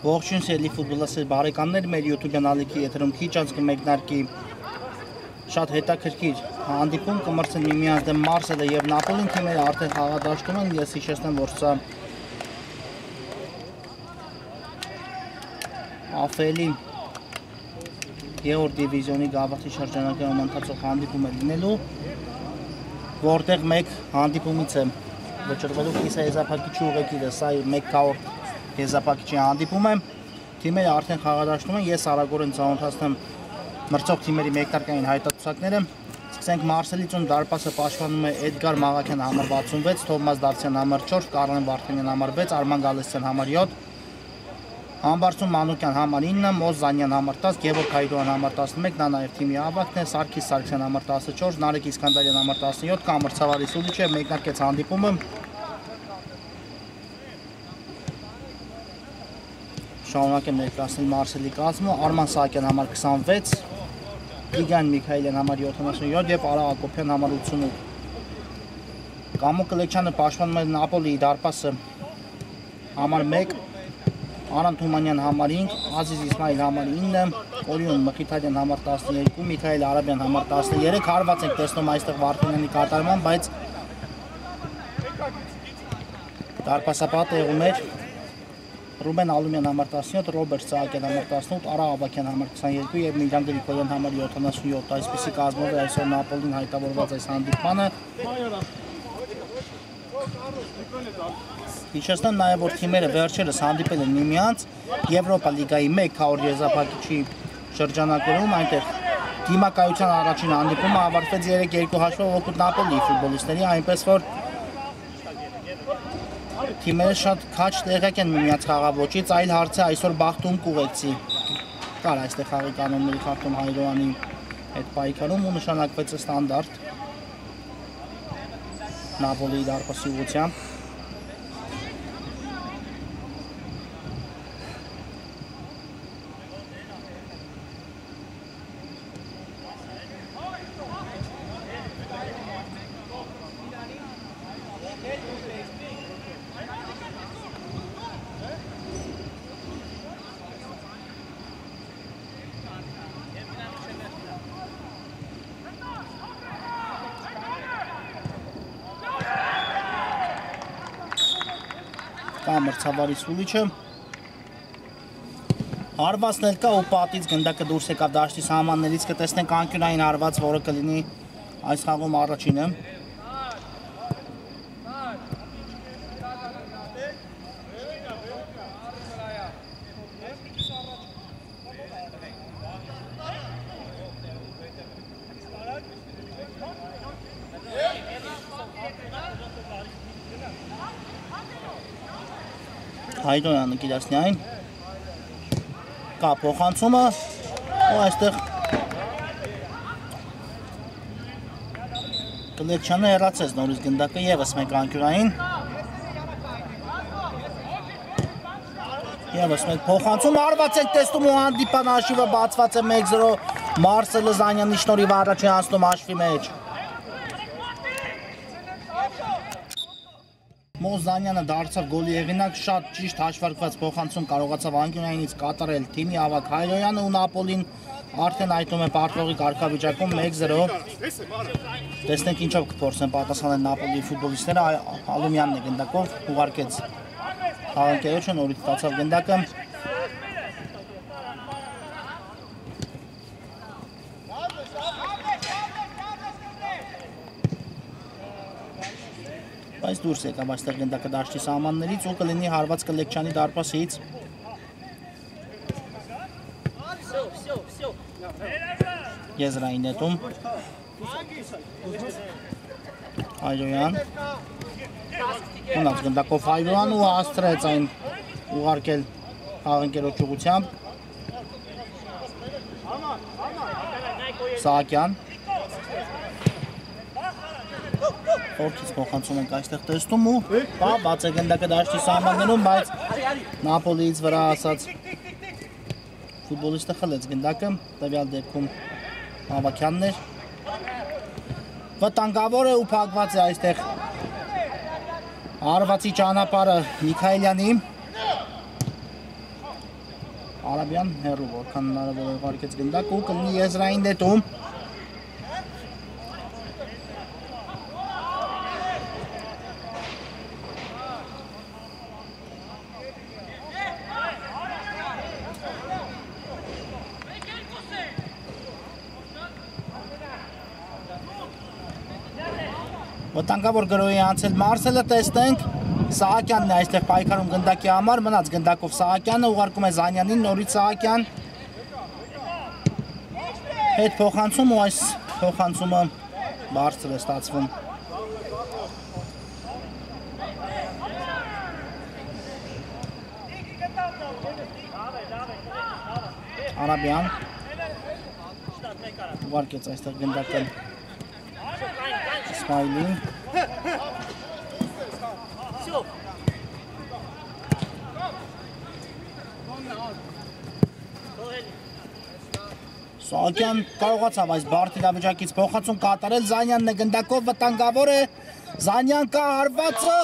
Ողջույն սիրելի ֆուտբոլասեր բարեկամներ, մեր YouTube կանալի եթերում քիչ անց կմեկնարկի շատ հետաքրքիր հանդիպում, կմրցեն միմյանց դեմ Մարսելը եւ Նապոլին թիմերը արդեն խաղադաշտում են, ես հիշեցնեմ, որ սա Աֆելի երրորդ դիվիզիոնի գավաթի շրջանակներում ընթացող հանդիպում է լինելու, որտեղ մեկ հանդիպումից է վճռվելու կիսաեզրափակիչի ուղեկիցը, սա մեկ քառորդ եզրափակիչի հանդիպում է, թիմերը արդեն խաղադաշտում են, ես արագորեն ծանոթացնեմ մրցող թիմերի մեկնարկային հայտարարությունները, սկսենք Մարսելից դարպասը պաշտպանում է Էդգար Մաղաքյան համար 66, Թովմաս Դավթյան համար 4, Կարեն Վարդանյան համար 6, Արման Գալստյան համար 7, Համբարձում Մանուկյան համար 9, Մոզ Զանյան համար 10, Գևորգ Հայրոյան համար 11, նա նաև թիմի ավագն է, Սարգիս Սարգսյան համար 14, Նարեկ Իսկանդարյան համար 17, Կամր Ցավարի Սուլիչը մեկնարկեց հանդիպումը։ Շարունակեմ ներկայացնել Մարսելի կազմը, Արման Սահակյան համար 26, Իգան Միքայելյան համար 77 եւ Արա Ակոբյան համար 88։ Կամո Կլեչյանը պաշտպանում է Նապոլիի դարպասը համար 1, Արան Թումանյան համար 5, Ազիզ Իսմայել համար 9, Օրիոն Մխիթարյան համար 12, Միքայել Արաբյան համար 13, հարված ենք տեսնում այստեղ Վարդանյանի կատարման, բայց դարպասապահ տեղում էր Ռուբեն Ալումյան համար 17, Ռոբերտ Սահակյան համար 18, Արա Ավակյան համար 22 եւ Միլան Գրիգորյան համար 77, այսպիսի կազմով է այսօր Նապոլին հայտարարված այս հանդիպմանը։ Հիշեցնեմ նաև, որ թիմերը վերջերս հանդիպել են միմյանց Եվրոպա լիգայի 1 քառորդ եզրափակիչի շրջանակներում, այնտեղ դիմակայության առաջին հանդիպումը ավարտվեց 3-2 հաշվով օգուտ Նապոլիի ֆուտբոլիստների, այնպես որ թիմերը շատ քաջ տեղյակ են միմյանց խաղաոճից, այլ հարց է այսօր բախտում կուղեկցի։ Կար այստեղ խաղի կանոնների խախտում Հայրոյանի հետ պայքարում ու նշանակվեց ստանդարտ Նապոլիի դարպասի ուղղությամբ։ Կամր Ցավարի Սուլիչը հարվածն էլ կա ու պատից գնդակը դուրս եկավ դաշտի սահմաններից, կտեսնենք անկյունային հարված, որը կլինի այս խաղում առաջինը։ Հայրոյանը կիրացնի այն, կա փոխանցումը ու այստեղ Կլեչյանը հեռացեց նորից գնդակը ևս մեկ անկյունային, ևս մեկ փոխանցում, հարված ենք տեսնում ու հանդիպան հաշիվը բացված է 1-0 Մարսելը Զանյանի շնորհիվ առաջացնում հաշվի մեջ։ Մոզ Զանյանը դարձավ գոլի հեղինակ, շատ ճիշտ հաշվարկված փոխանցում կարողացավ անկյունայինից կատարել թիմի ավագ Հայրոյանը ու Նապոլին արդեն այդում է պարտվողի կարգավիճակում 1-0։ Տեսնենք ինչով կփորձեն պատասխանել Նապոլիի ֆուտբոլիստները, Ալումյանն է գնդակով ուղարկեց խաղընկերոջը, նորից ստացավ գնդակը։ Բայց դուրս եկավ այստեղ գնդակը դաշտի սահմաններից ու կլինի հարված Կլեչյանի դարպասից։ Եզրային նետում։ Հայրոյան Մնաց գնդակով Հայրոյան ու հաստրեց այն ուղարկել աղնկերոջ ուղությամբ Սահակյան Խորքից փոխանցում ենք այստեղ տեսնում ու բաց է գնդակը դաշտի սահմաններում, բայց Նապոլիից վրա ասած ֆուտբոլիստը խլեց գնդակը, տվյալ դեպքում Ավակյանն էր Վտանգավոր է ու փակված է այստեղ Արվացի ճանապարհը Միքայելյանի Արաբյան հերու որքան հնարավոր է ուղարկեց գնդակ ու կլինի եզրային դետում Վտանգավոր գրոյի անցել Մարսելը տեսնենք Սահակյանն է այստեղ պայքարում գնդակի համար մնաց գնդակով Սահակյանը ուղարկում է Զանյանին նորից Սահակյան հետ փոխանցում ու այս փոխանցումը բարձր է ստացվում Արաբյան ուղարկեց այստեղ գնդակը Իսմայլին Սահակյան կարողացավ այս բարդ իրավիճակից փոխանցում կատարել Զանյանն է գնդակով վտանգավոր է Զանյան կա հարվածը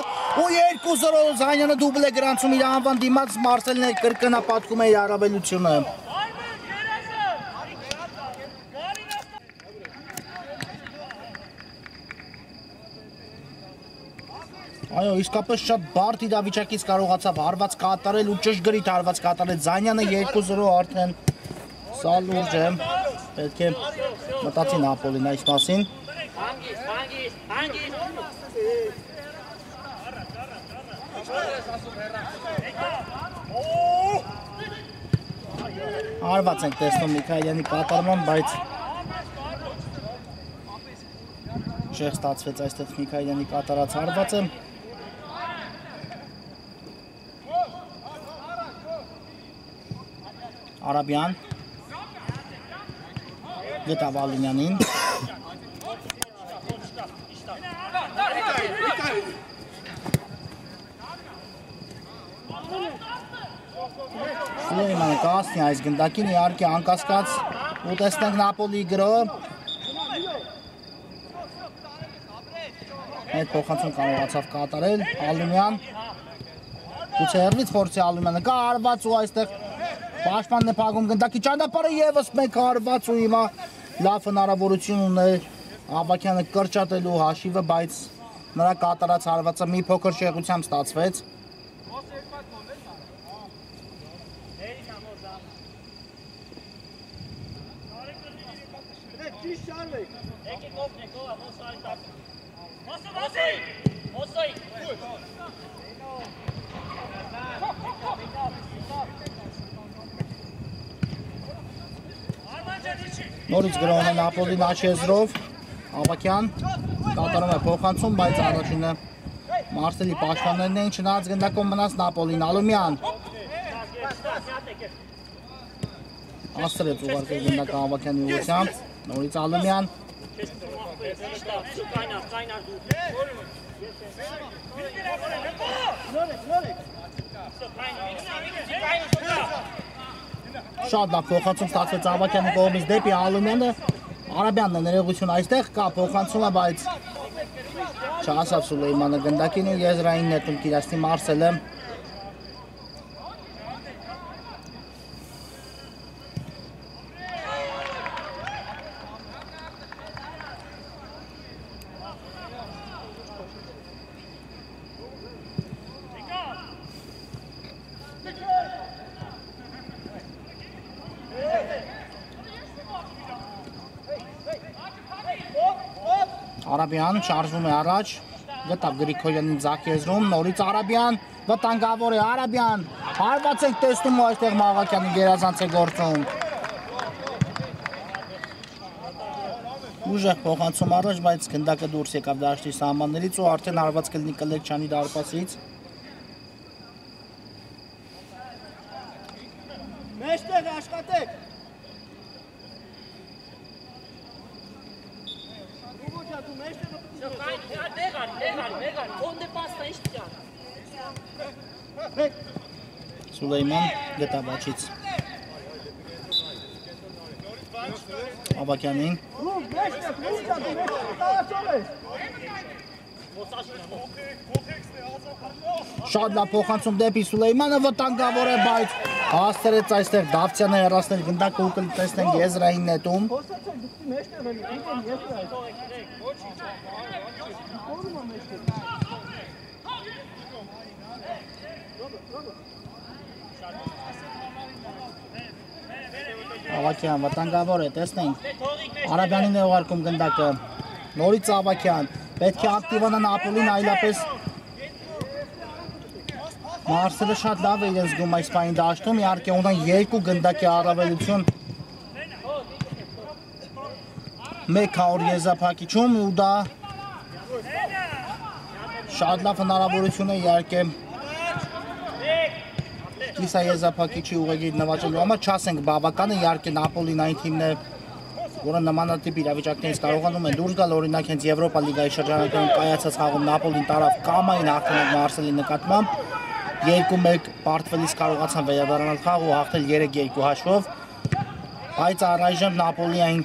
ու 2-0 Զանյանը դուբլ է գրանցում իր անվան դիմաց Մարսելն է կրկնապատկում է իր առավելությունը Այո, իսկապես շատ բարդ իրավիճակից կարողացավ հարված կատարել ու ճշգրիտ հարված կատարել Զանյանը 2-0 արդեն սա լուրջ է պետք է մտածի Նապոլին այս մասին Հարված ենք տեսնում Միքայելյանի կատարման, բայց չեղ ստացվեց այստեղ Միքայելյանի կատարած հարվածը Արաբյան գտավ Ալինյանին Սուլեյմանը կասնի այս գնդակին իհարկե անկասկած ու տեսնենք Նապոլիի գրո Այդ փոխանցում կարողացավ կատարել Ալինյան Գուցե հեռվից փորձի Ալինյանը կա հարված ու այստեղ Պաշտպանն է փակում գնդակի ճանապարհը եւս մեկ հարված ու հիմա լավ հնարավորություն ուներ Ավակյանը կրճատելու հաշիվը, բայց նրա կատարած հարվածը մի փոքր շեղությամբ ստացվեց Նորից գրոհում է Նապոլին աչեզրով Ավակյան կատարում է փոխանցում, բայց առաջինը Մարսելի պաշտպաններն էին չնայած գնդակով մնաց Նապոլին Ալումյան Աստրեց ուղարկել գնդակը Ավակյանի ուղղությամբ նորից Ալումյան Շատ լավ փոխանցում ստացվեց Ավակյանի կողմից դեպի Ալումյանը Արաբյանն է ներողություն այստեղ կա փոխանցումը, բայց չհասավ Սուլեյմանը գնդակին ու եզրային նետում Կիրասնի Մարսելը Արաբյան շարժվում է առաջ, գտավ Գրիգորյանին ձախ եզրում, նորից Արաբյան, վտանգավոր է Արաբյան, հարված ենք տեսնում ու այստեղ Մաղաքյանի գերազանց է գործում։ Ուժեղ փոխանցում առաջ, բայց գնդակը դուրս եկավ դաշտի սահմաններից ու արդեն հարված կլինի Կլեքչյանի դարպասից։ Մեջտեղ աշխատեք։ Ուղղոջա դու մեջտեղ Սուլեյման գտավ աչից։ Ավակյանին։ Շատ լավ փոխանցում դեպի Սուլեյմանը, վտանգավոր է, բայց հասցրեց այստեղ Դավթյանը հեռացնել գնդակը ու կտեսնենք եզրային նետում։ Ավակյան վտանգավոր է, տեսնենք։ Արաբյանին է ուղարկում գնդակը։ Նորից Ավակյան, պետք է ակտիվանան Ապոլին, այլապես Մարսելը շատ լավ է իրեն զգում այս պահին դաշտում, իհարկե ունեն երկու գնդակի առավելություն 100 եզրափակիչում ու դա շատ լավ հնարավորություն է իհարկե Կիսա եզրափակիչի ուղեգիր նվաճելու համար, չասենք բավական է, իհարկե Նապոլին այն թիմն է, որը նմանատիպ իրավիճակներից կարողանում են դուրս գալ, օրինակ հենց Եվրոպա լիգայի շրջանակներում կայացած խաղում Նապոլին տարավ կամային հաղթանակ Մարսելի նկատմամբ 2-1 պարտվելիս կարողացան վերադառնալ խաղ ու հաղթել 3-2 հաշվով, բայց առայժմ Նապոլիային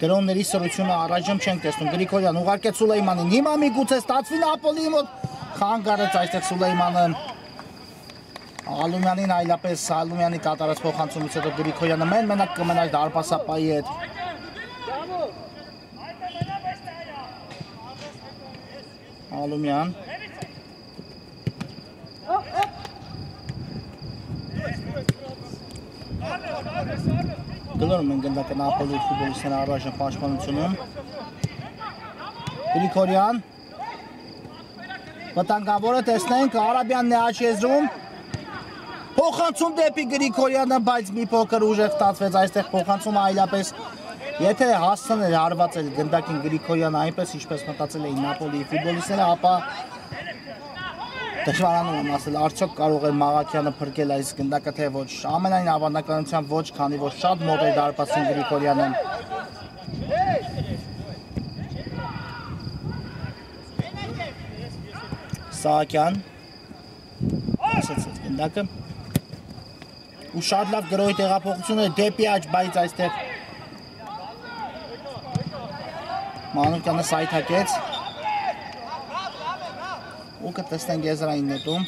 գրոնների սրությունը առայժմ չենք տեսնում։ Գրիգորյան ուղարկեց Սուլեյմանին, հիմա միգուցե ստացվի Նապոլիի մոտ, խանգ արեց այստեղ Սուլեյմանը Ալումյանին, այլապես Ալումյանի կատարած փոխանցումից հետո Գրիգորյանը մենակ կմնար դարպասապայի հետ։ Ալումյան Գլորում են գնդակը Նապոլի ֆուտբոլիստները առայժմ պաշտպանությունում։ Գրիգորյան վտանգավորը տեսնենք, Արաբյանն է աչ եզրում։ Փոխանցում դեպի Գրիգորյանը, բայց մի փոքր ուժեղ ստացվեց այստեղ փոխանցումը, այլապես եթե հասցնել հարվածել գնդակին Գրիգորյանը այնպես ինչպես մտածել էին Նապոլիի ֆուտբոլիստները, ապա դժվարանում եմ ասել, արդյոք կարող է Մաղաքյանը փրկել այս գնդակը, թե ոչ։ Ամենայն հավանականությամբ ոչ, քանի որ շատ մոտ է դարպասին Գրիգորյանը։ Սահակյան ասեցեց գնդակը ու շատ լավ գրոյի տեղափոխությունը դեպի աջ, բայց այստեղ Մանուկյանը սայթակեց ու կտեսնենք եզրային նետում։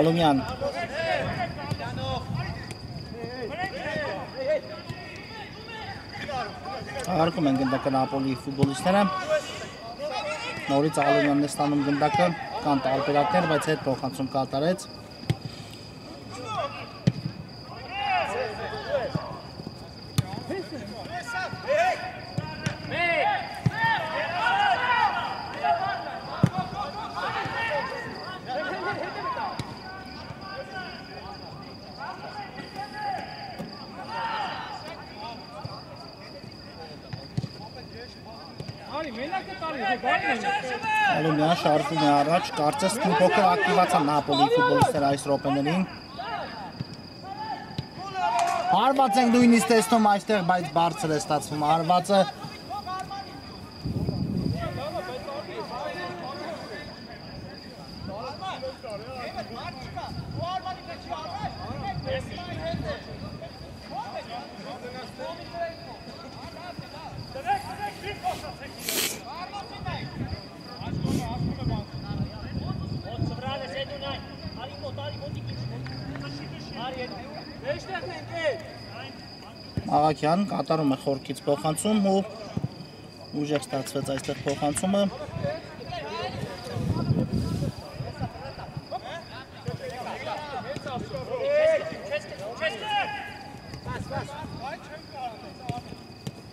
Ալումյան Արգում են գնդակը Նապոլիի ֆուտբոլիստները Նորից Ալումյանն է ստանում գնդակը Կան տարբերակներ, բայց հետ փոխանցում կատարեց Ալումյան շարժվում է առաջ, կարծես մի փոքր ակտիվացան Նապոլիի ֆուտբոլիստները այս րոպեներին Հարված ենք նույնիսկ տեսնում այստեղ, բայց բարձր է ստացվում հարվածը Աղաքյան կատարում է խորքից փոխանցում ու ուժեղ ստացվեց այստեղ փոխանցումը։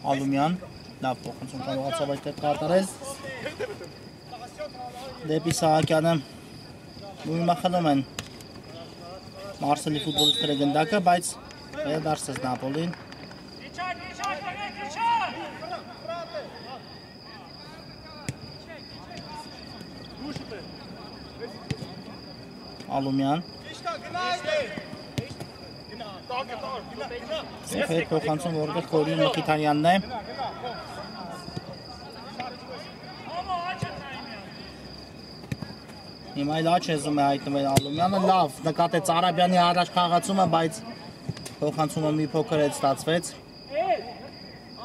Ալումյան, լավ փոխանցում կարողացավ այստեղ կատարել։ Դեպի Սահակյանը նույն մախնում են Մարսելի ֆուտբոլիստները գնդակը, բայց դարձեց Նապոլին։ Ալումյան Սեփեր փոխանցում որտեղ Կորին Մխիթարյանն է։ Հիմա էլ աչեզում է հայտնվել Ալումյանը, լավ նկատեց Արաբյանի առաջ խաղացումը, բայց փոխանցումը մի փոքր էլ ստացվեց։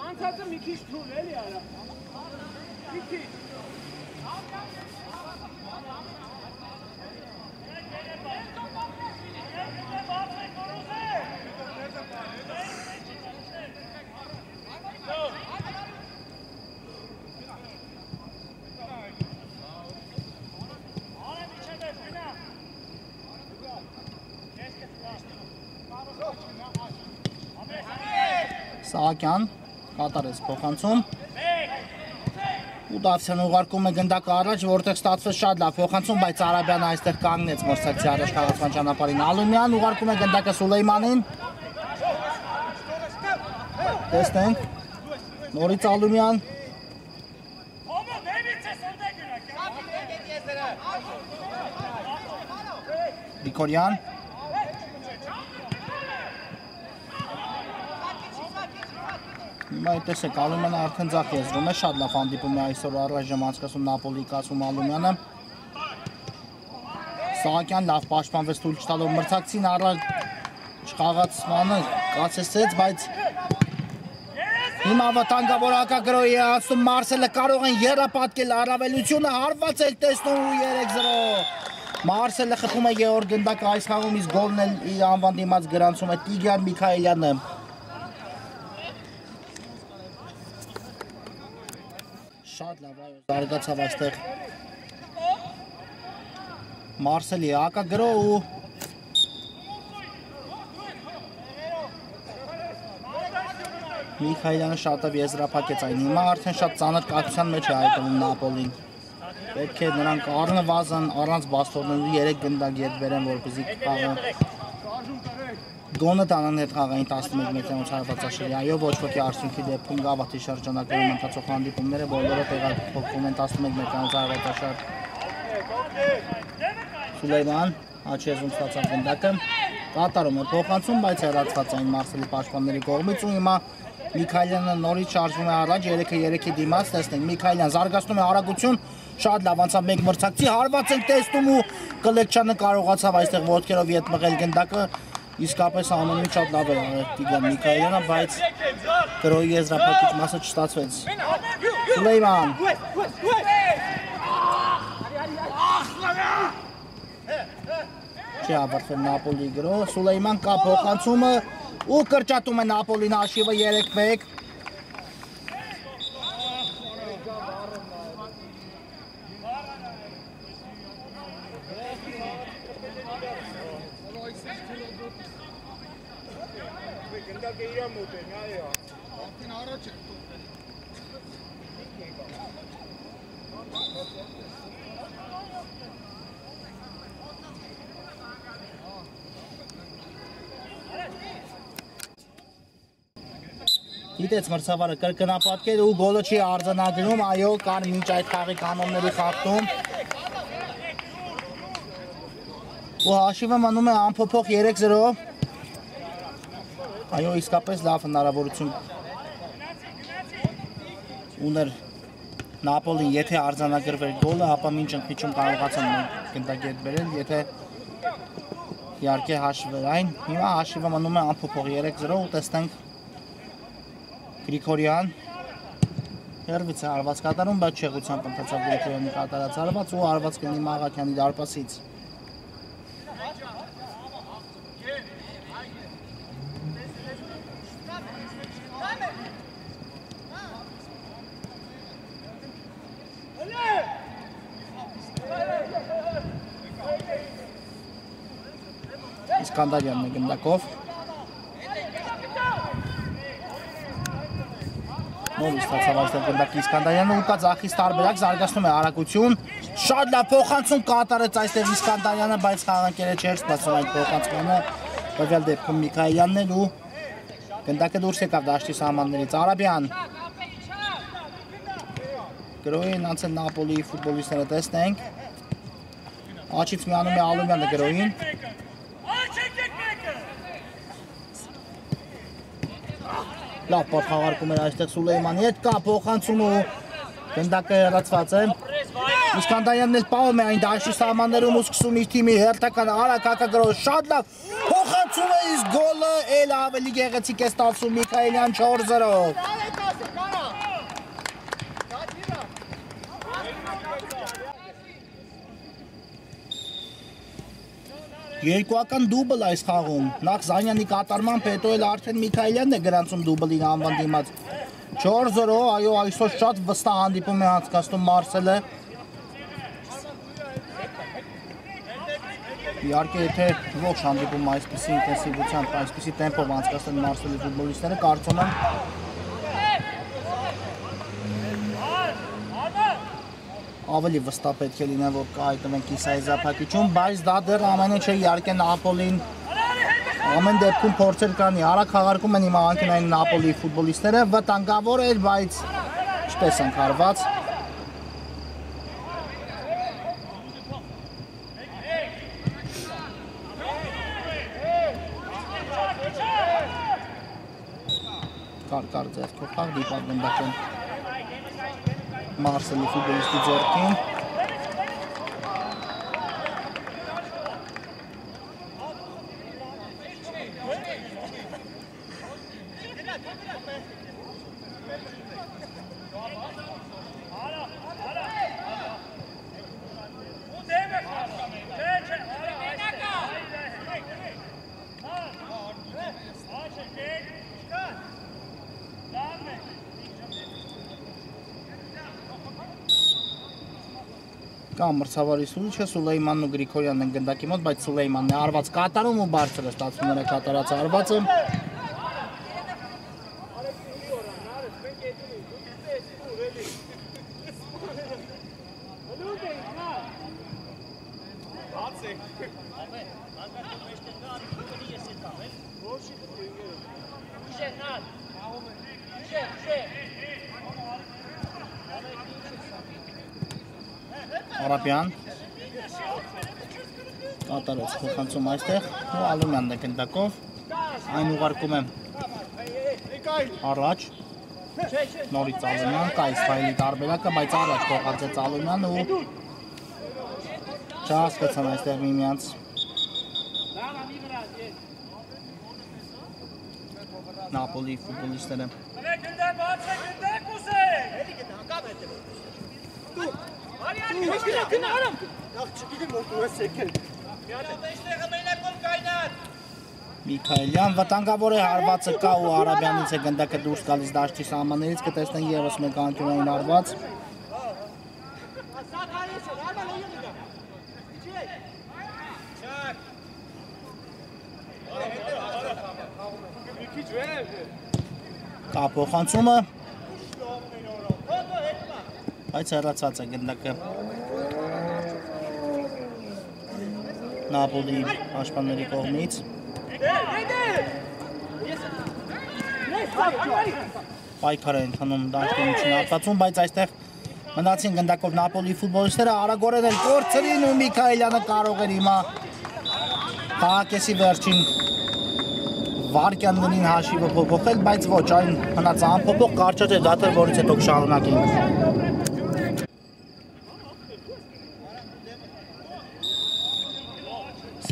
Անցածը մի քիչ թույլ էլի արա։ Մի քիչ։ Սահակյան կատարեց փոխանցում ու Դավթյանը ուղարկում է գնդակը առաջ, որտեղ ստացվեց շատ լավ փոխանցում, բայց Արաբյանը այստեղ կանգնեց մրցակցի առաջ խաղացման ճանապարհին։ Ալումյան ուղարկում է գնդակը Սուլեյմանին։ Տեսնենք։ Նորից Ալումյան։ Գրիգորյան Հիմա տեսեք Ալումյանը արդեն ձախ եզրում է, շատ լավ հանդիպում է այսօր առայժմ անցկացում Նապոլիի կազմում Ալումյանը։ Սահակյան լավ պաշտպանվեց թույլ չտալով մրցակցին առաջ խաղացմանը կացեցեց, բայց հիմա վտանգավոր հակագրոհի է հասնում Մարսելը, կարող են եռապատկել առավելությունը, հարված էլ տեսնում ու 3-0։ Մարսելը խփում է Գեորգ գնդակը այս խաղում, իսկ գոլն էլ իր անվան դիմաց գրանցում է Տիգրան Միքայելյանը։ Շատ լավ այո, զարգացավ այստեղ Մարսելի հակագրոհ ու Միքայելյանը շատով եզրափակեց այն, հիմա արդեն շատ ծանր կացության մեջ է հայտնվում Նապոլին։ Պետք է նրանք առնվազն առանց բաստոնների 3 գնդակ ետ բերեն, որպեսզի խաղը գոնը տանան հետ խաղային 11 մետրանոց հարվածաշրջանի, այո ոչ ոքի արդյունքի դեպքում գավաթի շրջանակներում ընթացող հանդիպումները բոլորը տեղափոխվում են 11 մետրանոց հարվածաշարժ։ Սուլեյման աչեզում ստացավ գնդակը, կատարում է փոխանցում, բայց հեռացված այն Մարսելի պաշտպանների կողմից ու հիմա Միքայելյանը նորից շարժվում է առաջ 3-3-ի դիմաց, տեսնենք Միքայելյան զարգացնում է արագություն, շատ լավ անցավ մեկ մրցակցի, հարված ենք տեսնում ու Կլեկչյանը կարողացավ այստեղ ոտքերով ետ մղել գնդակը, իսկապես ամենին շատ լավ է Տիգրան Միքայելյանը, բայց գրոհի եզրափակիչ մասը չստացվեց։ Սուլեյման չի ավարտվել Նապոլի գրոհ, Սուլեյման կա փոխանցումը ու կրճատում է Նապոլին հաշիվը 3-1։ Գիտեց մրցավարը կրկնապատկել ու գոլը չի արձանագրում, այո, կար մինչ այդ խաղի կանոնների խախտում։ Ու հաշիվը մնում է անփոփոխ 3-0։ Այո, իսկապես լավ հնարավորություն ուներ Նապոլին, եթե արձանագրվեր գոլը, ապա մինչ ընդմիջում կարողացան գնդակետ բերել, եթե իհարկե հաշվեր այն։ Հիմա հաշիվը մնում է անփոփոխ 3-0 ու տեսնենք Գրիգորյան հերվից է հարված կատարում, բայց չեղությամբ ընթացավ Գրիգորյանի կատարած հարված ու հարված կլինի Աղաքյանի դարպասից։ Իսկանդարյանն է գնդակով։ Նորից ստացավ այստեղ գնդակի Իսկանդարյանը ու կա ձախից տարբերակ զարգացնում է արագություն։ Շատ լավ փոխանցում կատարեց այստեղ Իսկանդարյանը, բայց խաղանկերը չէր ստացում այդ փոխանցումը։ Տվյալ դեպքում Միքայելյանն էր ու գնդակը դուրս եկավ դաշտի սահմաններից։ Արաբյան։ Գրոյին անցել Նապոլիի ֆուտբոլիստները տեսնենք։ Աչից միանում է Ալումյանը գրոյին։ Լավ պատխաղարկում էր այստեղ Սուլեյմանի հետ, կա փոխանցում ու գնդակը հեռացված է։ Իսկանդարյանն էլ պահում է այն դաշտի սահմաններում ու սկսում իր թիմի հերթական արագ հակագրոհը, շատ լավ փոխանցում է, իսկ գոլը էլ ավելի գեղեցիկ է ստացվում Միքայելյան 4-0-ով։ Երկուական դուբլ այս խաղում, նախ Զանյանի կատարմամբ, հետո էլ արդեն Միքայելյանն է գրանցում դուբլին անվան դիմաց 4-0, այո, այսօր շատ վստահ հանդիպում է անցկացնում Մարսելը։ Իհարկե, եթե ողջ հանդիպում այսպիսի ինտենսիվությամբ, այսպիսի տեմպով անցկացնեն Մարսելի ֆուտբոլիստները, կարծում եմ ավելի վստահ պետք է լինեն, որ կհայտնվեն կիսայի զապակիչում, բայց դա դեռ ամենը չէ, իհարկե Նապոլին ամեն դեպքում փորձեր կանի, արագ խաղարկում են հիմա անկյունային Նապոլիի ֆուտբոլիստները, վտանգավոր էր, բայց չտեսանք հարված։ Կար ձեռքով խաղ դիպավ գնդակեն Մարսելի ֆուտբոլիստի ձեռքին։ Կա մրցավարի սուլիչը, Սուլեյմանն ու Գրիգորյանն են գնդակի մոտ, բայց Սուլեյմանն է արված կատարում ու բարձր է ստացվում նրա կատարած արվածը։ Արաբյան կատարեց փոխանցում այստեղ ու Ալումյանն է գնդակով, այն ուղարկում է առաջ, նորից Ալումյան, կա Իսրայելի տարբերակը, բայց առաջ փոխանցեց Ալումյան ու չհասկացան այստեղ միմյանց։ Նապոլիի ֆուտբոլիստները։ Միքայելյան վտանգավոր է, հարվածը կա ու Արաբյանից է գնդակը դուրս գալիս դաշտի սահմաններից, կտեսնեն ևս մեկ անկյունային հարված։ Կա փոխանցումը, բայց հեռացած է գնդակը Նապոլիի պաշտպանների կողմից։ Պայքար է ընթանում դաշտի միջին հատվածում, բայց այստեղ մնացին գնդակով Նապոլիի ֆուտբոլիստները, արագորեն են կորցրին ու Միքայելյանը կարող էր հիմա խաղակեսի վերջին վարկյաններին հաշիվը փոփոխել, բայց ոչ, այն մնաց անփոփոխ, կարճած է դատել, որից հետո կշարունակենք։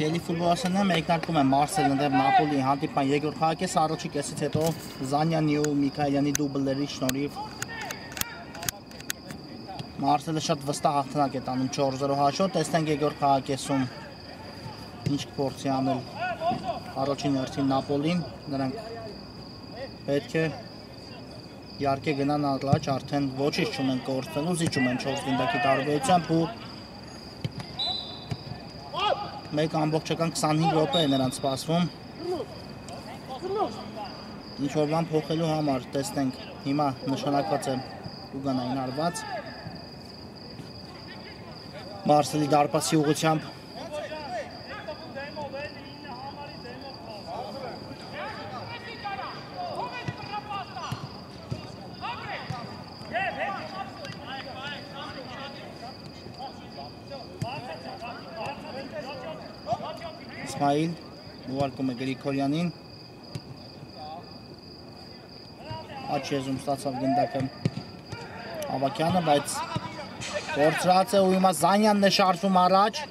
Սիրելի ֆուտբոլիստները մեկնարկում են Մարսելն դեպ Նապոլիի հանդիպման երկրորդ խաղակեսը, առաջի կեսից հետո Զանյանի ու Միքայելյանի դուբլների շնորհիվ Մարսելը շատ վստահ հաղթանակ է տանում 4-0 հաշվով, տեսնենք երկրորդ խաղակեսում ինչ կփորձի անել Առաջին հերթին Նապոլին, նրանք պետք է իհարկե գնան առաջ, արդեն ոչինչ չունեն կորցնելու, զիջում են 4 գնդակի տարբերությամբ ու 1.25 րոպե է նրանց սպասվում։ Ինչ-որ բան փոխելու համար, տեսնենք, հիմա նշանակված է ուգանային հարված։ Մարսելի դարպասի ուղղությամբ Իսմայիլ ուղարկում է Գրիգորյանին, աջ եզում ստացավ գնդակը Ավակյանը, բայց կորցրած է ու հիմա Զանյանն է շարժվում առաջ,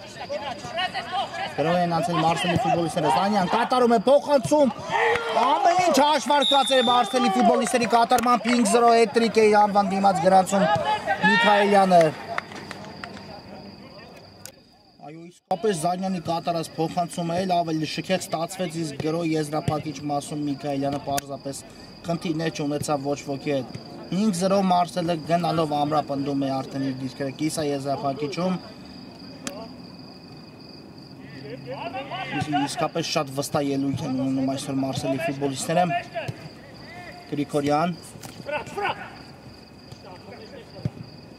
գրով են անցել Մարսելի ֆուտբոլիստները, Զանյան կատարում է փոխանցում, ամեն ինչ հաշվարկված է Մարսելի ֆուտբոլիստերի կատարմամբ 5-0 հետրիկ է անվան դիմաց գրանցում Միքայելյանը։ Այո, իսկապես Զանյանի կատարած փոխանցումը էլ ավելի շքեղ ստացվեց, իսկ գրո եզրափակիչ մասում Միքայելյանը պարզապես խնդիրներ չունեցավ ոչ ոքի հետ։ 5-0 Մարսելը գնալով ամրապնդում է արդեն իր դիրքերը կիսա եզրափակիչում։ Իսկապես շատ վստահ ելույթ են ունենում այսօր Մարսելի ֆուտբոլիստները։ Գրիգորյան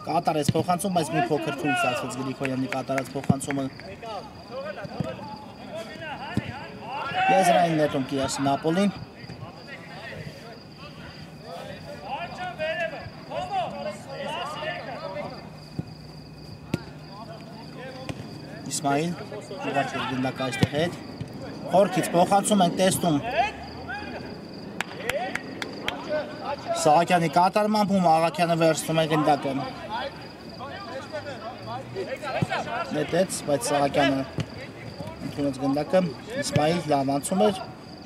կատարեց փոխանցում, բայց մի փոքր թույլ ստացվեց Գրիգորյանի կատարած փոխանցումը։ Եզրային նետում կիրասի Նապոլին։ Իսմայիլ ուղարկել գնդակը այստեղ հետ։ Խորքից փոխանցում ենք տեսնում Սահակյանի կատարմամբ ու Աղաքյանը վերցնում է գնդակը։ Նետեց, բայց Սահակյանը ընդունեց գնդակը, Իսմայիլ լավ անցում էր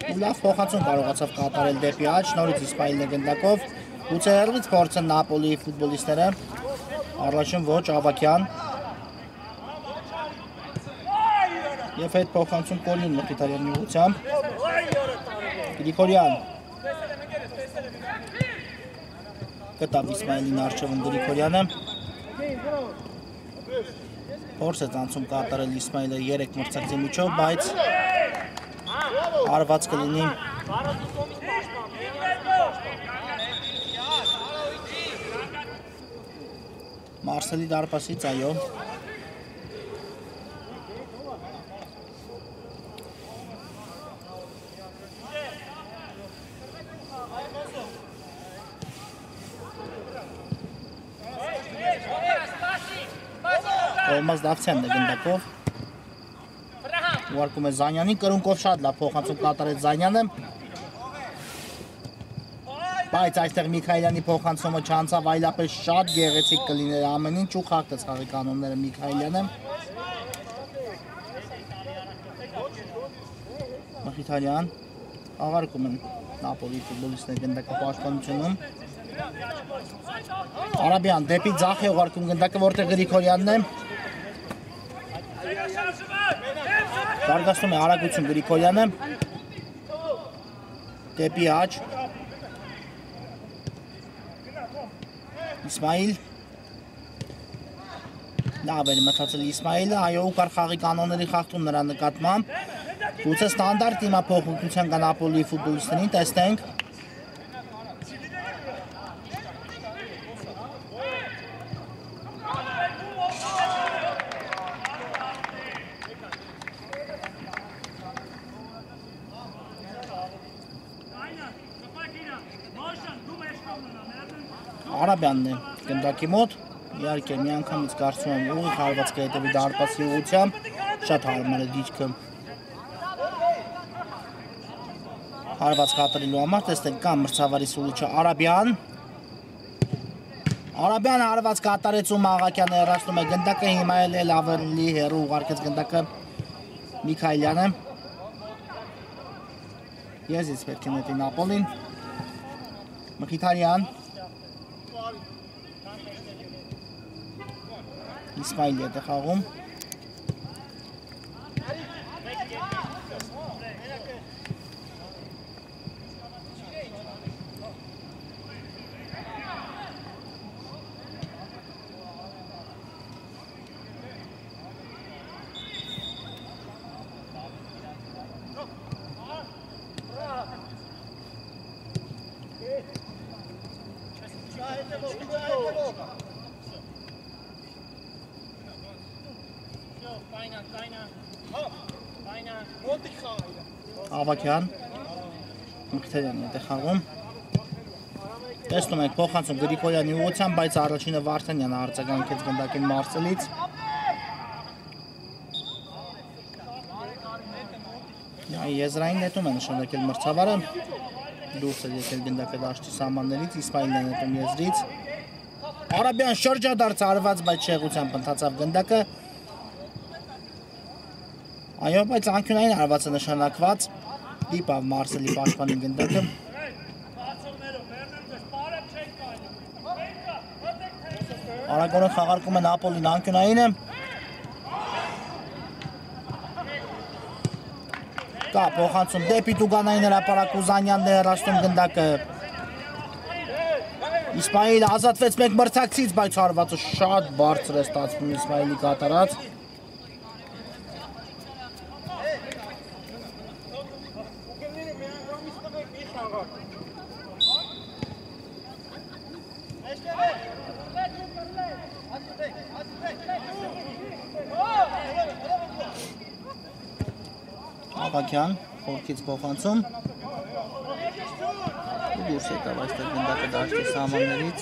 ու լավ փոխանցում կարողացավ կատարել դեպի աջ, նորից Իսմայիլն է գնդակով, գուցե հեռվից փորձեն Նապոլիի ֆուտբոլիստները, առաջին ոչ Ավակյան և հետ փոխանցում Կոլին Մխիթարյանի ուղղությամբ, Գրիգորյան գտավ Իսմայիլին առջևում Գրիգորյանը, փորձ է անցում կատարել Իսմայիլը 3 մրցակցի միջով, բայց արված կլինի Մարսելի դարպասից, այո։ Տոմաս Դավթյանն է գնդակով, ուղարկում է Զանյանին, կրունկով շատ լավ փոխանցում կատարեց Զանյանը, բայց այստեղ Միքայելյանի փոխանցումը չանցավ, այլապես շատ գեղեցիկ կլիներ ամեն ինչ ու խախտեց խաղի կանոնները Միքայելյանը։ Մխիթարյան աղարկում են Նապոլի ֆուտբոլիստների գնդակը պաշտպանությունում։ Արաբյան դեպի ձախ է ուղարկում գնդակը, որտեղ Գրիգորյանն է։ Զարգացնում է արագություն Գրիգորյանը, դեպի աջ, Իսմայիլ, լավ էր մտածել Իսմայիլը, այո ու կար խաղի կանոնների խախտում նրա նկատմամբ, գուցե ստանդարտ դիմափոխության կա Նապոլիի ֆուտբոլիստներին, տեսնենք։ Արաբյանն է գնդակի մոտ, իհարկե մի անգամից կարծում եմ ուղիղ հարված կհետևի դարպասի ուղղությամբ, շատ հարմար է դիրքը հարված կատարելու համար, տեսնենք կա մրցավարի սուլիչը Արաբյան, Արաբյանը հարված կատարեցում Աղաքյանը հեռացնում է գնդակը, հիմա էլ ավելի հեռու ուղարկեց գնդակը Միքայելյանը, եզից պետք է նետի Նապոլին, Մխիթարյան, Իսմայիլի հետ է խաղում, Ավակյան Մկրտելյանի է խաղում Տեսնում ենք փոխանցում Գրիգորյանի ուղղությամբ, բայց առաջինը Վարդանյանը արձագանքեց գնդակին Մարսելից Եզրային նետում է նշանակել մրցավարը դուրս է եկել գնդակը դաշտի սահմաններից Իսմայելն է նետում եզրից Արաբյան շրջադարձ արված, բայց շեղությամբ ընթացավ գնդակը Այո, բայց անկյունային արված է նշանակված դիպավ Մարսելի պաշտպանի գնդակը Արագորեն խաղարկում է Նապոլին անկյունայինը Կա փոխանցում դեպի Տուգանային հրապարակ Ուզանյանն է հեռացնում գնդակը Իսմայելը ազատվեց մեկ մրցակցից, բայց հարվածը շատ բարձր է ստացվում Իսմայելի կատարած Ավակյան, խորքից փոխանցում Դուրս եկավ այստեղ գնդակը դաշտի սահմաններից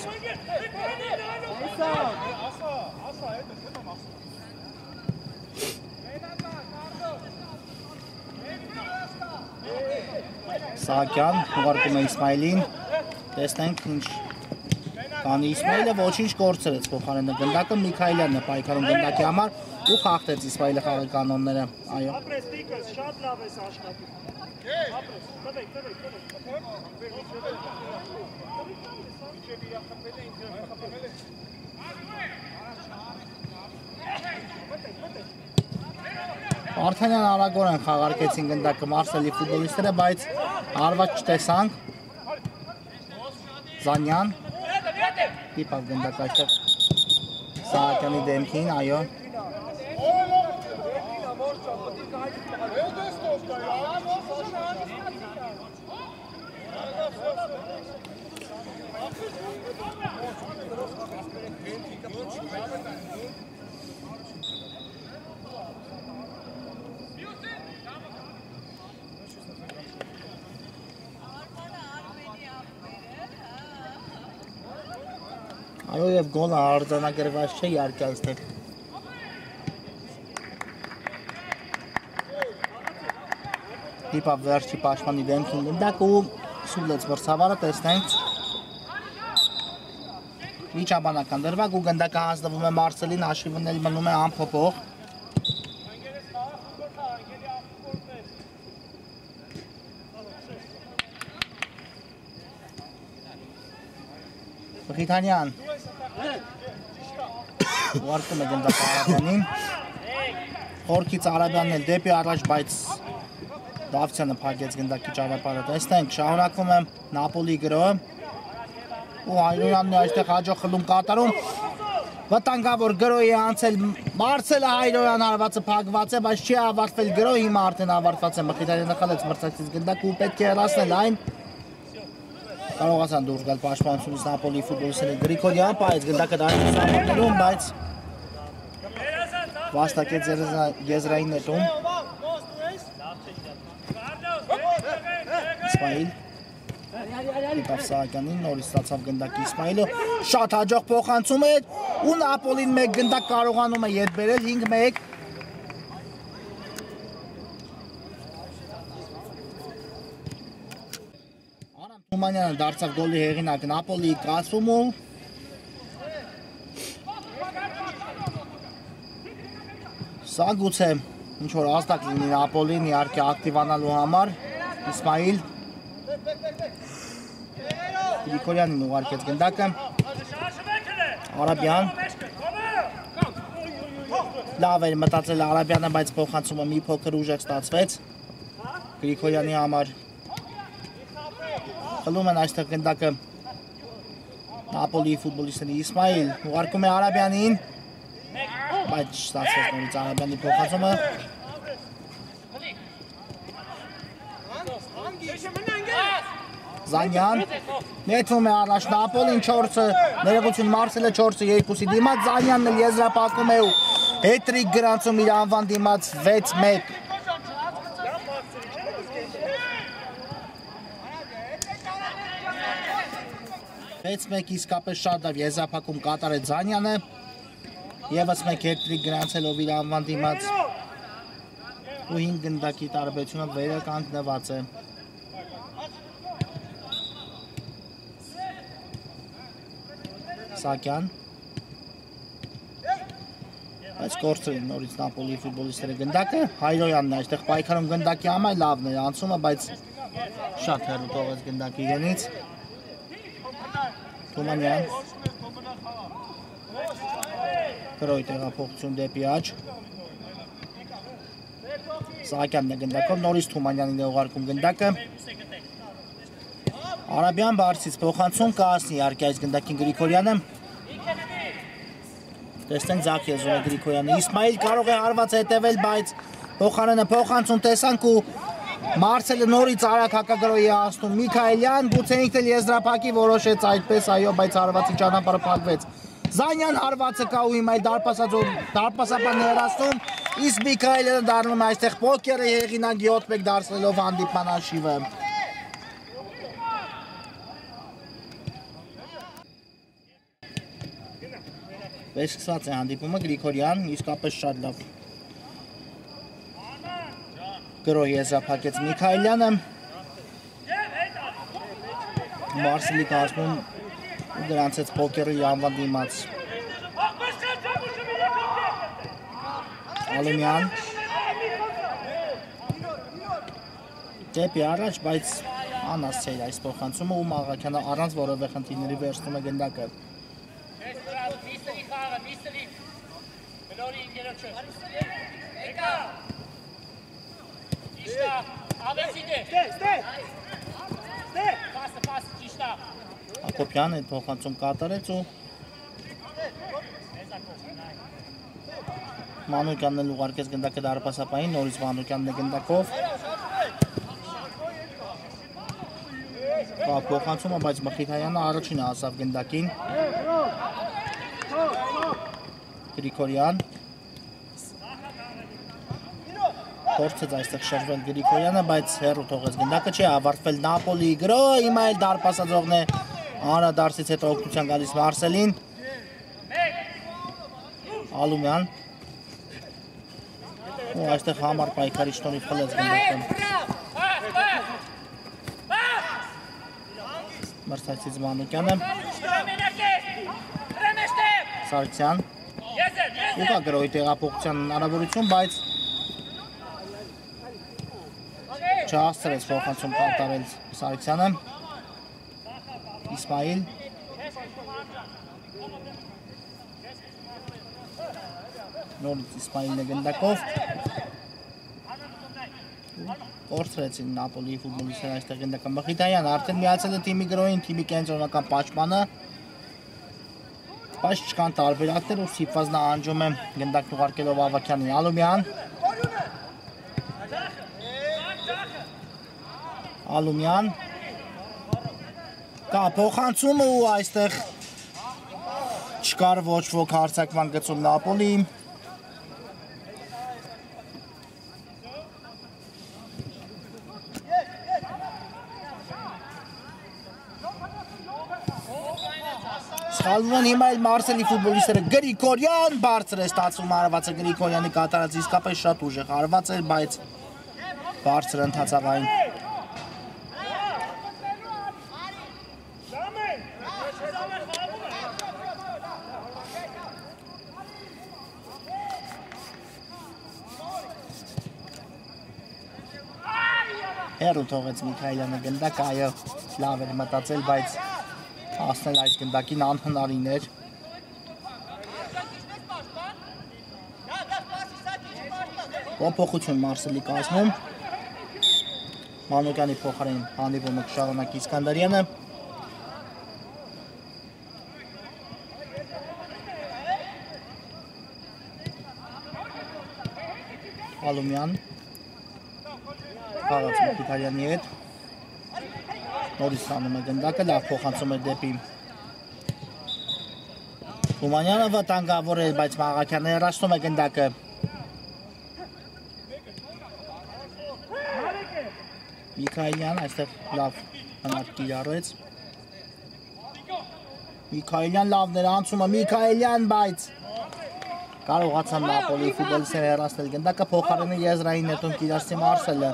Սահակյան ուղարկում է Իսմայելին Տեսնենք ինչ կանի Իսմայելը ոչինչ կորցրեց փոխարենը գնդակը Միքայելյանն է պայքարում գնդակի համար ու խախտեց Իսմայելը խաղի կանոնները Այո Ապրես դիկս, շատ լավ ես աշխատում Ապրես, Վարդանյան արագորեն խաղարկեցին գնդակը Մարսելի ֆուտբոլիստները, բայց հարված չտեսանք Զանյան Դիպավ գնդակը այստեղ Սահակյանի դեմքին, այո Այո և գոլը արձանագրված չէ իհարկե այստեղ Դիպավ վերջի պաշտպանի դեմքին գնդակը ու սուլեց մրցավարը տեսնենք Միջաբանական դրվագ ու գնդակը հանձնվում է Մարսելին հաշիվն էլ մնում է անփոփոխ Մխիթանյան ուղարկում է գնդակը Արաբյանին Խորքից Արաբյանն էլ դեպի առաջ, բայց Դավթյանը փակեց գնդակի ճանապարհը տեսնենք շարունակվում է Նապոլի գրոհը ու Հայրոյանն է այստեղ հաջող խլում կատարում վտանգավոր գրոհի է անցել Մարսելը Հայրոյան հարվածը փակված է, բայց չի ավարտվել գրոհը հիմա արդեն ավարտված է Մխիթարյանը խլեց մրցակցից գնդակը ու պետք է հեռացնել այն Կարողացան դուրս գալ պաշտպանությունից Նապոլի ֆուտբոլիստները Գրիգորյան պահեց գնդակը դաշտի սահմաններում, բայց վաստակեց եզրային նետում Իսմայել Դիպավ Սահակյանին նորից ստացավ գնդակի Իսմայելը շատ հաջող փոխանցում է ու Նապոլին մեկ գնդակ կարողանում է ետ բերել 5-1 Թումանյանը դարձավ գոլի հեղինակ Նապոլիի կասումու Սա գուցե ինչ-որ ազդակ լինի Նապոլին իհարկե ակտիվանալու համար Իսմայել Գրիգորյանին ուղարկեց գնդակը Արաբյան Լավ էր մտածել Արաբյանը, բայց փոխանցումը մի փոքր ուժեղ ստացվեց Գրիգորյանի համար Խլում են այստեղ գնդակը Նապոլիի ֆուտբոլիստների Իսմայել ուղարկում է Արաբյանին բայց ստացվեց նորից Արաբյանի փոխանցումը Զանյան նետվում է առաջ Նապոլին 4-ը, ներողություն Մարսելը 4-ը 2-ի դիմաց, Զանյանն էլ եզրափակում է ու հետրիկ գրանցում իր անվան դիմաց 6-1։ 6-1 իսկապես շատ լավ եզրափակում կատարեց Զանյանը, ևս մեկ հետրիկ գրանցելով իր անվան դիմաց ու 5 գնդակի տարբերությունը վերը կանգնված է։ Սակյան այս կորցրին նորից Նապոլի ֆուտբոլիստները գնդակը, Հայրոյանն է այստեղ պայքարում գնդակի համար լավն է անցումը, բայց շատ հեռու թողեց գնդակի իրենից։ Թումանյան Գրոյ տեղափոխություն դեպի աջ Սահակյանն է գնդակով, նորից Թումանյանին է ուղարկում գնդակը Արաբյան բարձից փոխանցում կհասնի իհարկե այս գնդակին Գրիգորյանը Տեսնենք ձախ եզրով է Գրիգորյանը Իսմայիլ կարող է հարված հետևել, բայց փոխարենը փոխանցում տեսանք ու Մարսելը նորից արագ հակագրոյի հասնում Միքայելյան, գուցե ինքն էլ եզրափակի որոշեց այդպես, այո, բայց հարվածի ճանապարհը փակվեց Զանյան հարվածը կա ու հիմա էլ դարպասապան ներասնում, իսկ Միքայելյանը դառնում է այստեղ պոկերը հեղինակ 7-1 դարձնելով հանդիպման հաշիվը։ Վերսկսված է հանդիպումը Գրիգորյան, իսկապես շատ լավ։ Գրոյ եզրափակեց Միքայելյանը։ Մարսելի կազմում ու գրանցեց պոկերի անվան դիմաց։ Ալումյան դեպի առաջ, բայց անասց էր այս փոխանցումը ու Մաղաքյանը առանց որևէ խնդիրների վերցնում է գնդակը։ Ակոպյան այդ փոխանցում կատարեց ու Մանուկյանն էլ ուղարկեց գնդակը դարպասապային, նորից Մանուկյանն է գնդակով Կա փոխանցումը, բայց Մխիթարյանը առաջինը հասավ գնդակին Գրիգորյան Փորձեց այստեղ շրջվել Գրիգորյանը, բայց հեռու թողեց գնդակը չի ավարտվել Նապոլիի գրոյ, հիմա էլ դարպասաձողն է Անդրադարձից հետո օգնության գալիս Մարսելին Ալումյան ու այստեղ համար պայքարի շնորհիվ խլեց գնդակը Մրցակցից Մանուկյանը Սարգսյան ու կա գրոյի տեղափոխության հնարավորություն, բայց չհասցրեց փոխանցում կատարել Սարգսյանը Իսմայիլ նորից Իսմայիլն է գնդակով կորցրեցին Նապոլիի ֆուտբոլիստները այստեղ գնդակը Մխիթարյանը արդեն միացել է թիմի գրոյին, թիմի կենտրոնական պաշտպանը բայց չկան տարբերակներ ու ստիպված նա անջում է գնդակն ուղարկելով Ավագյանին Ալումյան Ալումյան կա փոխանցումը ու այստեղ չկար ոչ ոք հարձակման գծում Նապոլի Սխալվում են հիմա էլ Մարսելի ֆուտբոլիստները Գրիգորյան բարձր է ստացվում հարվածը Գրիգորյանի կատարած իսկապես շատ ուժեղ հարված էր, բայց բարձր ընթացավ այն Հեռու թողեց Միքայելյանը գնդակ, այո, լավ էր մտածել, բայց հասնել այս գնդակին անհնարին էր։ Փոփոխություն Մարսելի կազմում։ Մանուկյանի փոխարեն հանդիպումը կշարունակի Իսկանդարյանը։ Ալումյան Խաղաց Մխիթարյանի հետ Նորից ստանում է գնդակը, լավ փոխանցում է դեպի Թումանյանը վտանգավոր է, բայց Մաղաքյանը հեռացնում է գնդակը։ Միքայելյան այստեղ լավ հնարք կիրառեց։ Միքայելյան լավն էր անցումը, Միքայելյան, բայց կարողացան Նապոլի ֆուտբոլիստները հեռացնել գնդակը, փոխարենը եզրային նետում կիրառեցի Մարսելը։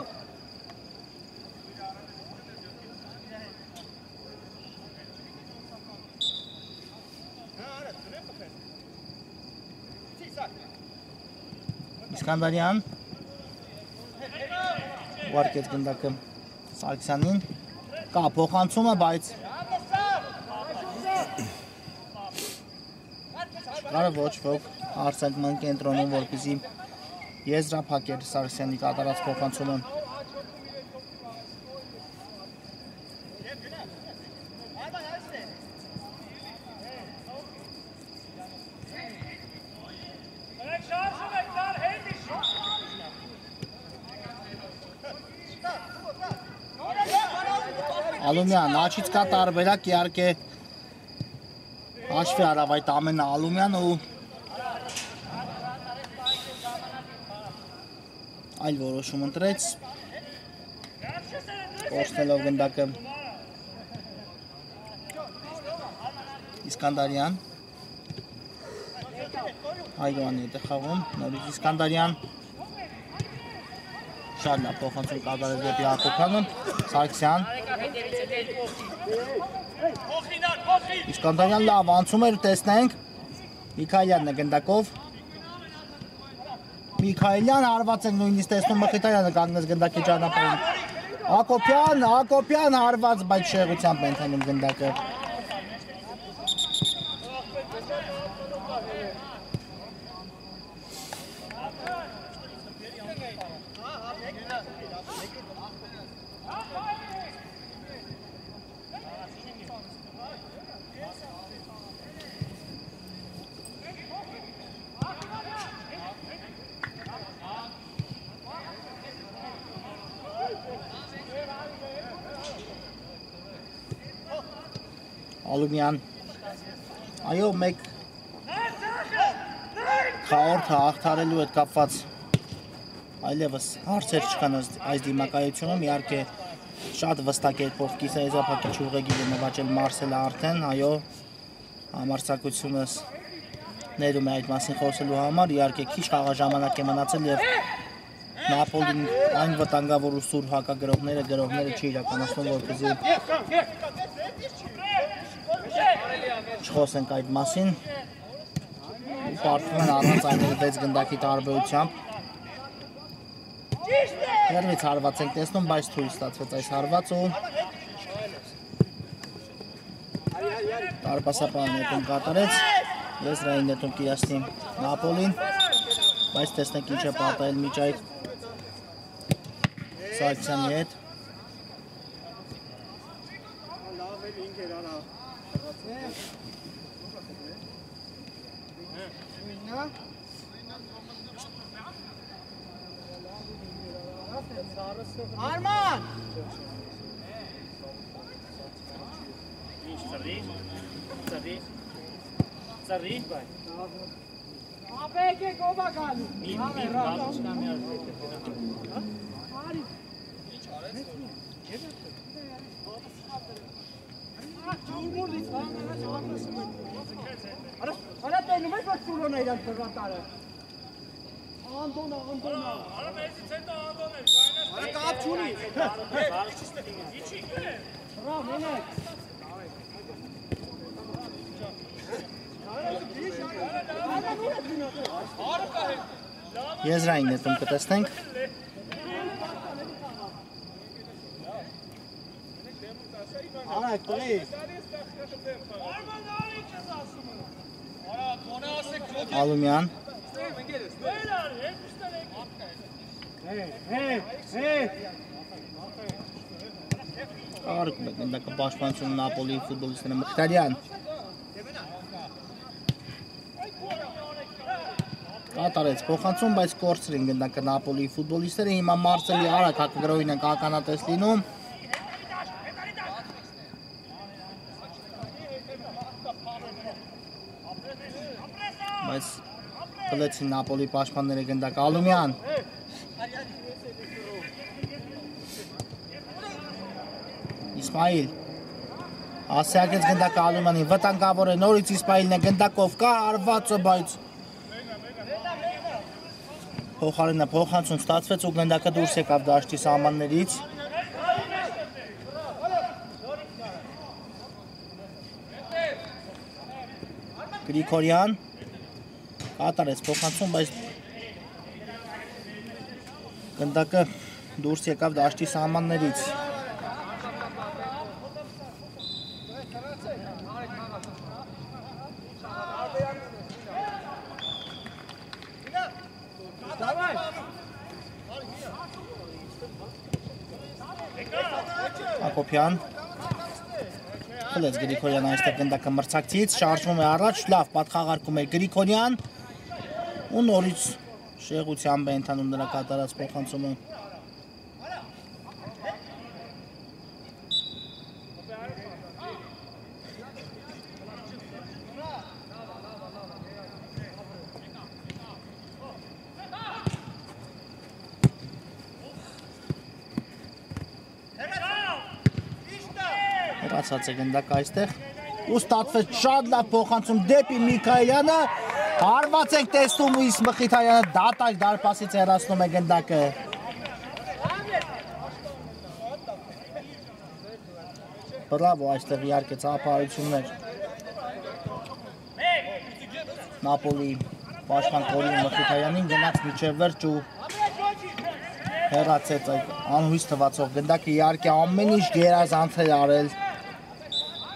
Իսկանդարյան ուղարկեց գնդակը Սարգսյանին, կա փոխանցումը, բայց չկարը ոչ ոք արձակման կենտրոնում, որպեսզի եզրափակեր Սարգսյանի կատարած փոխանցումը։ Ալումյան, աչից կա տարբերակ, իհարկե հաշվի արավ այդ ամենը Ալումյան ու այլ որոշում ընտրեց, կորցնելով գնդակը Իսկանդարյան, Հայրոյանի հետ է խաղում, նորից Իսկանդարյան, շատ լավ փոխանցում կատարեց դեպի Հակոբյանը, Սարգսյան, Իսկանդարյան լավ անցում էր, տեսնենք, Միքայելյանն է գնդակով, Միքայելյան հարված ենք նույնիսկ տեսնում Մխիթարյանը կանգնեց գնդակի ճանապարհին, Հակոբյան հարված, բայց շեղությամբ են ընթանում գնդակը։ Ալումյան, այո, մեկ խաղորդը աղթարելու հետ կապված այլևս հարցեր չկան այս դիմակայությունում, իհարկե շատ վստակ կերպով կիսաեզրափակիչ ուղեգիր է նվաճել Մարսելը արդեն, այո, համարձակությունս ներում է այդ մասին խոսելու համար, իհարկե քիչ խաղաժամանակ է մնացել եւ Նապոլին այն վտանգավոր ու սուր հակագրողները չի իրականացնում, որպեսզի չխոսենք այդ մասին ու պարտվում են առանց այնել 6 գնդակի տարբերությամբ Հերմից հարված ենք տեսնում, բայց թույլ ստացվեց այս հարված ու տարպասապան նետում կատարեց եզրային նետում կիրասնի Նապոլին բայց տեսնենք ինչ է պատահել միջայք Սարգսյանի հետ Arman! Ծրի, բայ։ Ապեք եք ով ակալու։ Մի ռավշնա մի արվեք է։ Արի։ Ինչ արեց։ Ջուրմուրից վանկանաչ ապրասում են։ Արա տենում եք որ ծուրոն է իրան թվատարը։ Անդոնա։ Արա մեզից հետո Անդոն էր, կայնաշ։ Արա կապ չունի։ Իչիկ է։ Հրա, մենեք։ Եզրային նետում կտեսնենք Արեք տղի Ալումյան Արկ գնդակը պաշտպանություն Նապոլի ֆուտբոլիստները Մխիթարյան Կատարեց փոխանցում, բայց կորցրին գնդակը Նապոլի ֆուտբոլիստները հիմա Մարսելի արագ հակագրողին են ականատես լինում Բայց պլեցին Նապոլի պաշտպանները գնդակ Ալումյան Իսմայիլ ասյակեց գնդակ Ալումյանին վտանգավոր է նորից Իսմայիլն է գնդակով կա արվածը բայց փոխարենը փոխանցում ստացվեց ու գնդակը դուրս եկավ դաշտի սահմաններից Գրիգորյան կատարեց փոխանցում, բայց գնդակը դուրս եկավ դաշտի սահմաններից։ Ակոբյան Խլեց Գրիգորյան այստեղ գնդակը մրցակցից, շարժվում է առաջ, լավ պատխաղարկում է Գրիգորյան ու նորից շեղությամբ է ընթանում նրա կատարած փոխանցումը։ Հեռացած է գնդակը այստեղ ու ստացվեց շատ լավ փոխանցում դեպի Միքայելյանը հարված ենք տեսնում ու իսկ Մխիթարյանը դատարկ դարպասից հեռացնում է գնդակը բրավո այստեղ իհարկե ծափահարություններ Նապոլի պաշտպան Կորին Մխիթարյանին գնաց մինչև վերջ ու հեռացեց այդ անհույս թվացող գնդակը իհարկե ամեն ինչ գերազանց է արել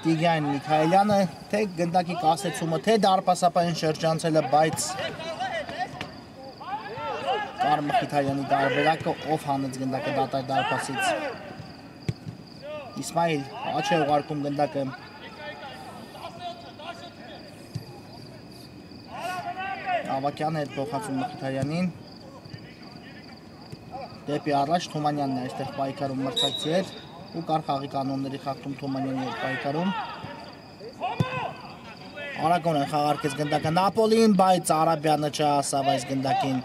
Տիգրան Միքայելյանը, թե գնդակի կասեցումը, թե դարպասապային շրջանցելը, բայց կար Մխիթարյանի տարբերակը, ով հանեց գնդակը դատարկ դարպասից։ Իսմայիլ, աչ է ուղարկում գնդակը։ Ավակյանը հետ փոխանցում Մխիթարյանին։ Դեպի առաջ Թումանյանն է այստեղ պայքարում մրցակցի հետ։ ու կար խաղի կանոնների խախտում Թումանյանի հետ պայքարում։ Արագորեն խաղարկեց գնդակը Նապոլին, բայց Արաբյանը չհասավ այս գնդակին։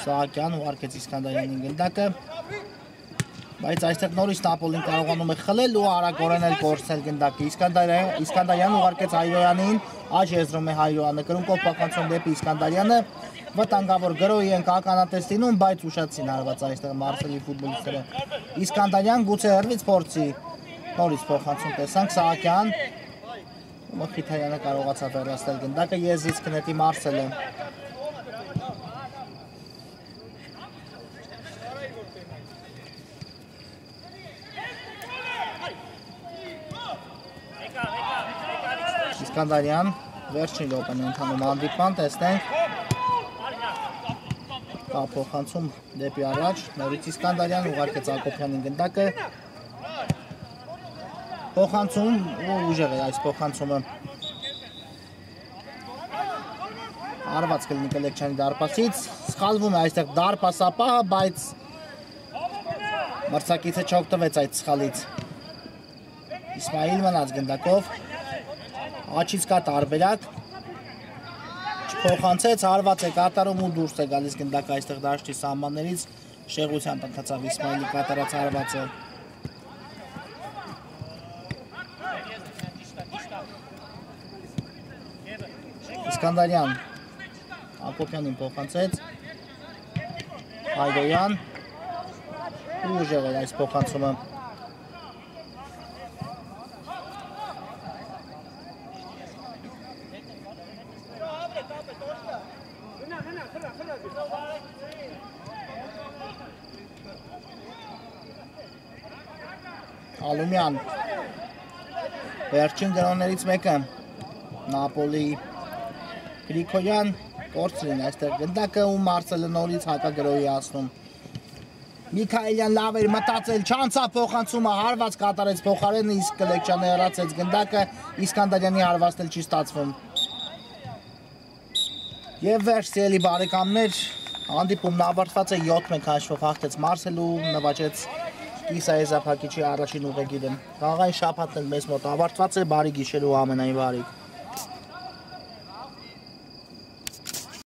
Սահակյան ուղարկեց Իսկանդարյանին գնդակը, բայց այստեղ նորից Նապոլին կարողանում է խլել ու արագորեն էլ կորցնել գնդակը։ Իսկանդարյանն ուղարկեց Հայրոյանին, աջ եզրում է Հայրոյանը, կրունկով փոխանցում դեպի Իսկանդարյանը, վտանգավոր գրոհի են ականատես լինում, բայց ուշացին հարված այստեղ Մարսելի ֆուտբոլիստները։ Իսկանդարյան գուցե հեռվից փորձի, նորից փոխանցում տեսանք Սահակյան, Մխիթարյանը կարողացավ հեռացնել գնդակը, եզրից կնետի Մարսելը։ Իսկանդարյան, վերջին րոպեն ընթանում հանդիպման, տեսնենք կա փոխանցում դեպի առաջ, նորից Իսկանդարյան ուղարկեց Ակոբյանին գնդակը փոխանցում ու ուժեղ է այս փոխանցումը արված կլինի Կլեքչյանի դարպասից, սխալվում է այստեղ դարպասապահը, բայց մրցակիցը չօգտվեց այդ սխալից Իսմայիլ մնաց գնդակով Աչից կա տարբերակ, չփոխանցեց, հարված է կատարում ու դուրս է գալիս գնդակը այստեղ դաշտի սահմաններից, շեղությամբ ընթացավ Իսմայիլի կատարած հարվածը։ Իսկանդարյան Ակոբյանին փոխանցեց, Հայրոյան ու ուժեղ էր այս փոխանցումը։ Ալումյան վերջին դրաններից մեկը Նապոլի Գրիգորյան կորցրին այստեղ գնդակը ու Մարսելը նորից հակագրոհի հասնում Միքայելյան լավ էր մտածել չանցավ փոխանցումը հարված կատարեց փոխարենը իսկ Կլեքչյանը հեռացեց գնդակը Իսկանդարյանի հարվածն էլ չի ստացվում Եվ վերջ սիրելի բարեկամներ հանդիպումն ավարտված է 7-1 հաշվով հաղթեց Մարսելը ու նվաճեց կիսաեզափակիչի առաջին ուղեգիրը։ Խաղային շաբաթն էլ մեզ մոտ ավարտված է, բարի գիշեր ու ամենայն բարիք։